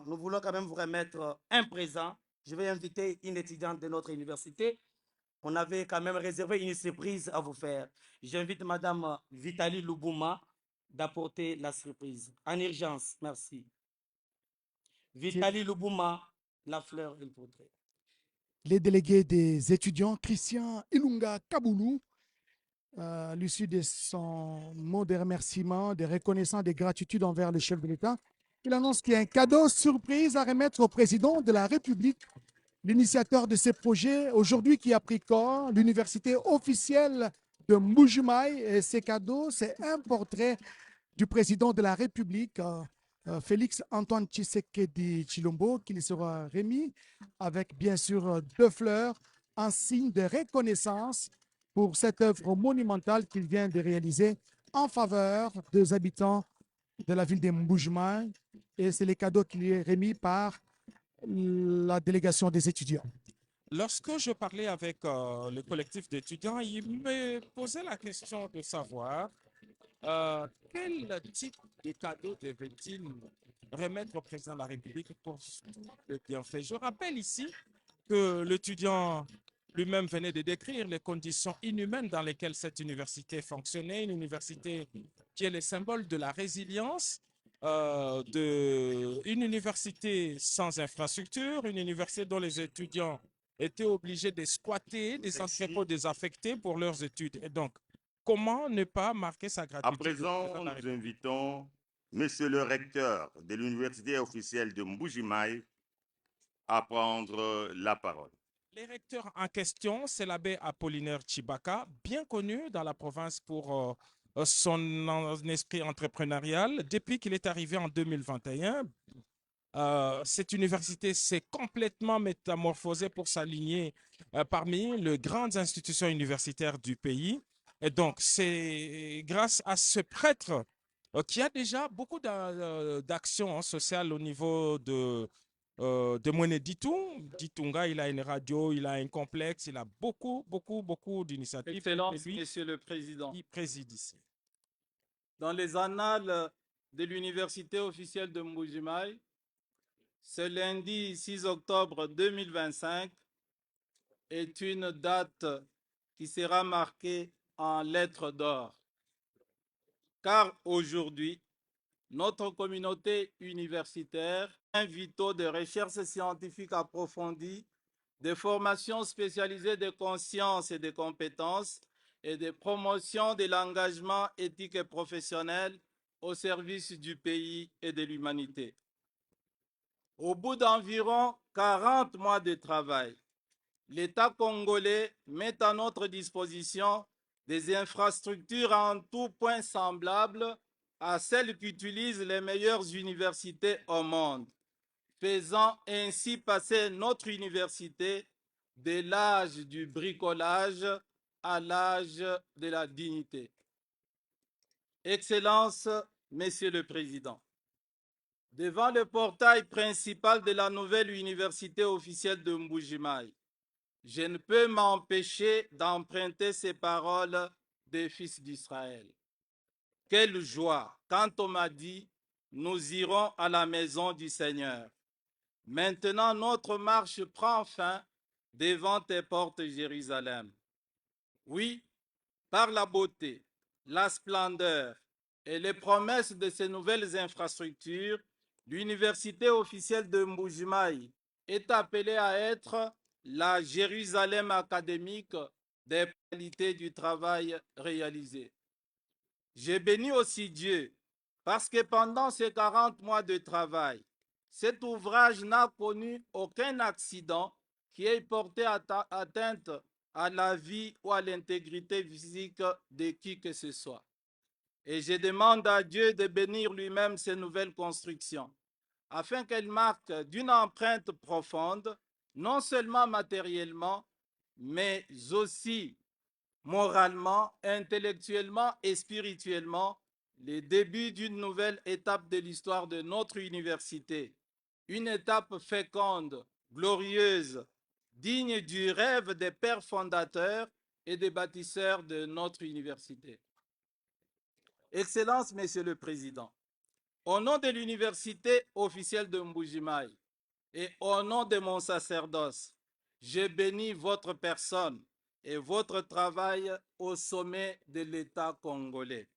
nous voulons quand même vous remettre un présent. Je vais inviter une étudiante de notre université. On avait quand même réservé une surprise à vous faire. J'invite Madame Vitali Loubouma d'apporter la surprise. En urgence, merci. Vitali Loubouma, la fleur et le portrait. Les délégués des étudiants, Christian Ilunga Kaboulou, à l'issue de son mot de remerciement, de reconnaissance, de gratitude envers le chef de l'État, il annonce qu'il y a un cadeau surprise à remettre au président de la République, l'initiateur de ce projet, aujourd'hui qui a pris corps, l'université officielle de Mbujimaï. Et ce cadeau, c'est un portrait du président de la République, Félix Antoine Tshisekedi Chilombo, qui lui sera remis avec bien sûr 2 fleurs en signe de reconnaissance pour cette œuvre monumentale qu'il vient de réaliser en faveur des habitants de la ville de Mbujimaï. Et c'est le cadeau qui lui est remis par la délégation des étudiants. Lorsque je parlais avec le collectif d'étudiants, ils me posaient la question de savoir quel type de cadeau devait-il remettre au président de la République pour le bienfait. Je rappelle ici que l'étudiant lui-même venait de décrire les conditions inhumaines dans lesquelles cette université fonctionnait, une université qui est le symbole de la résilience, une université sans infrastructure, une université dont les étudiants étaient obligés de squatter des entrepôts désaffectés pour leurs études. Et donc, comment ne pas marquer sa gratitude? À présent, nous invitons Monsieur le recteur de l'université officielle de Mbujimaï à prendre la parole. Le recteur en question, c'est l'abbé Apollinaire Chibaka, bien connu dans la province pour son esprit entrepreneurial. Depuis qu'il est arrivé en 2021, cette université s'est complètement métamorphosée pour s'aligner parmi les grandes institutions universitaires du pays. Et donc, c'est grâce à ce prêtre qui a déjà beaucoup d'actions sociales au niveau de Moine Ditunga. Il a une radio, il a un complexe, il a beaucoup d'initiatives. Excellence, Monsieur le Président. Qui préside ici. Dans les annales de l'université officielle de Mbujimaï, ce lundi 6 octobre 2025 est une date qui sera marquée en lettres d'or. Car aujourd'hui, notre communauté universitaire invite de recherches scientifiques approfondies, de formations spécialisées de consciences et de compétences et de promotion de l'engagement éthique et professionnel au service du pays et de l'humanité. Au bout d'environ 40 mois de travail, l'État congolais met à notre disposition des infrastructures en tout point semblables à celles qu'utilisent les meilleures universités au monde, faisant ainsi passer notre université de l'âge du bricolage à l'âge de la dignité. Excellences, Messieurs le Président, devant le portail principal de la nouvelle université officielle de Mbujimaï, je ne peux m'empêcher d'emprunter ces paroles des fils d'Israël. Quelle joie quand on m'a dit, nous irons à la maison du Seigneur. Maintenant, notre marche prend fin devant tes portes, Jérusalem. Oui, par la beauté, la splendeur et les promesses de ces nouvelles infrastructures, l'université officielle de Mbujimaï est appelée à être la Jérusalem académique des qualités du travail réalisé. J'ai béni aussi Dieu parce que pendant ces 40 mois de travail, cet ouvrage n'a connu aucun accident qui ait porté atteinte à la vie ou à l'intégrité physique de qui que ce soit. Et je demande à Dieu de bénir lui-même ces nouvelles constructions, afin qu'elles marquent d'une empreinte profonde, non seulement matériellement, mais aussi moralement, intellectuellement et spirituellement, les débuts d'une nouvelle étape de l'histoire de notre université. Une étape féconde, glorieuse, digne du rêve des pères fondateurs et des bâtisseurs de notre université. Excellences, Monsieur le Président, Au nom de l'université officielle de Mbujimaï et au nom de mon sacerdoce, je bénis votre personne et votre travail au sommet de l'État congolais.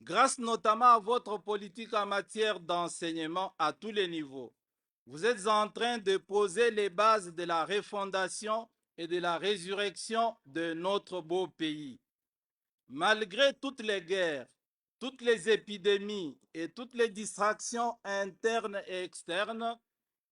Grâce notamment à votre politique en matière d'enseignement à tous les niveaux, vous êtes en train de poser les bases de la refondation et de la résurrection de notre beau pays. Malgré toutes les guerres, toutes les épidémies et toutes les distractions internes et externes,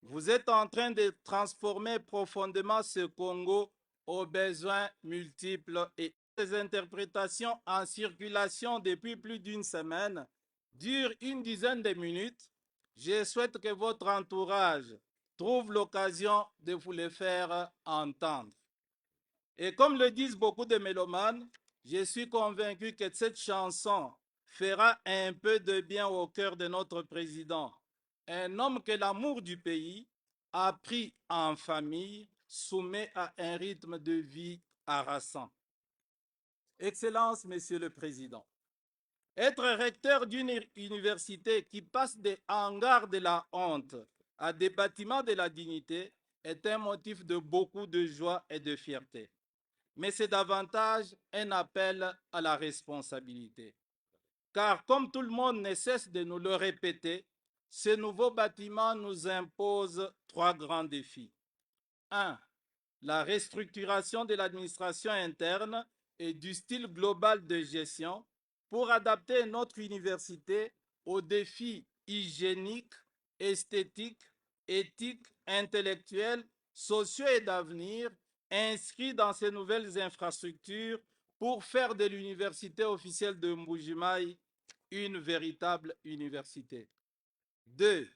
vous êtes en train de transformer profondément ce Congo aux besoins multiples et les interprétations en circulation depuis plus d'une semaine durent une dizaine de minutes. Je souhaite que votre entourage trouve l'occasion de vous les faire entendre. Et comme le disent beaucoup de mélomanes, je suis convaincu que cette chanson fera un peu de bien au cœur de notre président, un homme que l'amour du pays a pris en famille, soumet à un rythme de vie harassant. Excellence, Monsieur le Président, être recteur d'une université qui passe des hangars de la honte à des bâtiments de la dignité est un motif de beaucoup de joie et de fierté. Mais c'est davantage un appel à la responsabilité. Car comme tout le monde ne cesse de nous le répéter, ce nouveau bâtiment nous impose 3 grands défis. 1. La restructuration de l'administration interne et du style global de gestion pour adapter notre université aux défis hygiéniques, esthétiques, éthiques, intellectuels, sociaux et d'avenir inscrits dans ces nouvelles infrastructures pour faire de l'université officielle de Mbujimaï une véritable université. 2.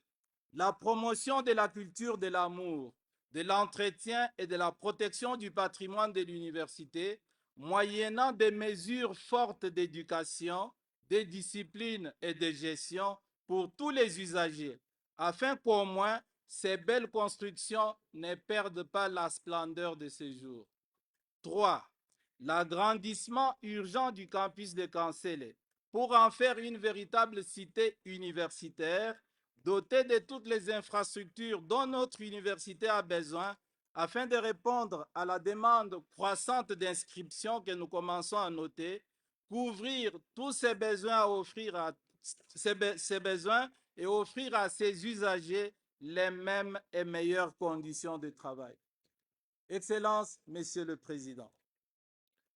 La promotion de la culture de l'amour, de l'entretien et de la protection du patrimoine de l'université, moyennant des mesures fortes d'éducation, de discipline et de gestion pour tous les usagers, afin qu'au moins ces belles constructions ne perdent pas la splendeur de ces jours. 3. L'agrandissement urgent du campus de Kansele pour en faire une véritable cité universitaire dotée de toutes les infrastructures dont notre université a besoin afin de répondre à la demande croissante d'inscription que nous commençons à noter, couvrir tous ces besoins, et offrir à ces usagers les mêmes et meilleures conditions de travail. Excellence, Monsieur le Président,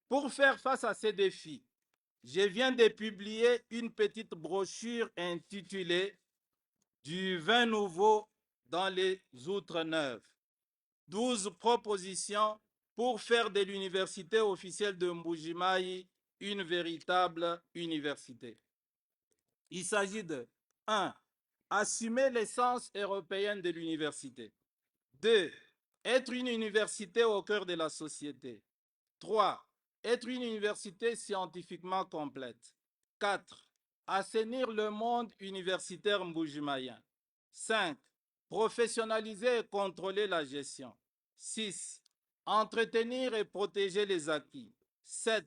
pour faire face à ces défis, je viens de publier une petite brochure intitulée « Du vin nouveau dans les Outre-Neuves ». 12 propositions pour faire de l'université officielle de Mbujimaï une véritable université. Il s'agit de 1. Assumer l'essence européenne de l'université. 2. Être une université au cœur de la société. 3. Être une université scientifiquement complète. 4. Assainir le monde universitaire mbujimaïen. 5. Professionnaliser et contrôler la gestion. 6. Entretenir et protéger les acquis. 7.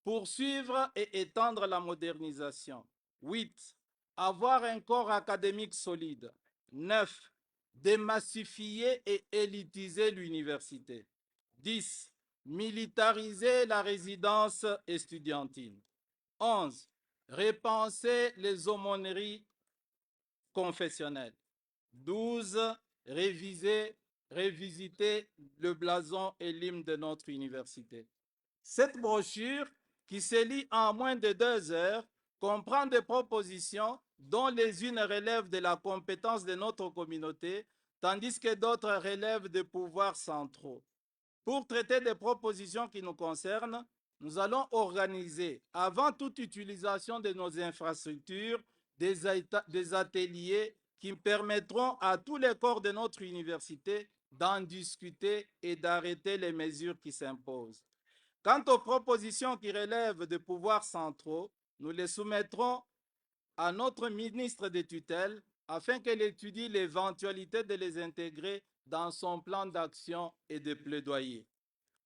Poursuivre et étendre la modernisation. 8. Avoir un corps académique solide. 9. Démassifier et élitiser l'université. 10. Militariser la résidence estudiantine. 11. Repenser les aumôneries confessionnelles. 12. Révisiter le blason et l'hymne de notre université. Cette brochure, qui se lit en moins de 2 heures, comprend des propositions dont les unes relèvent de la compétence de notre communauté, tandis que d'autres relèvent des pouvoirs centraux. Pour traiter des propositions qui nous concernent, nous allons organiser, avant toute utilisation de nos infrastructures, des ateliers qui permettront à tous les corps de notre université d'en discuter et d'arrêter les mesures qui s'imposent. Quant aux propositions qui relèvent des pouvoirs centraux, nous les soumettrons à notre ministre de tutelle afin qu'elle étudie l'éventualité de les intégrer dans son plan d'action et de plaidoyer.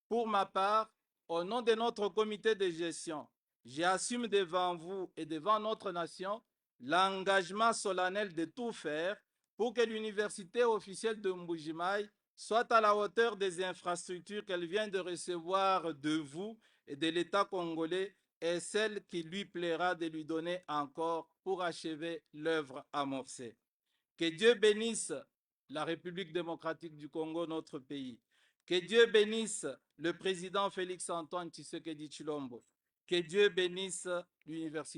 Pour ma part, au nom de notre comité de gestion, j'assume devant vous et devant notre nation l'engagement solennel de tout faire pour que l'université officielle de Mbuji-Mayi soit à la hauteur des infrastructures qu'elle vient de recevoir de vous et de l'État congolais et celle qui lui plaira de lui donner encore pour achever l'œuvre amorcée. Que Dieu bénisse la République démocratique du Congo, notre pays. Que Dieu bénisse le président Félix Antoine Tshisekedi Tshilombo. Que Dieu bénisse l'université.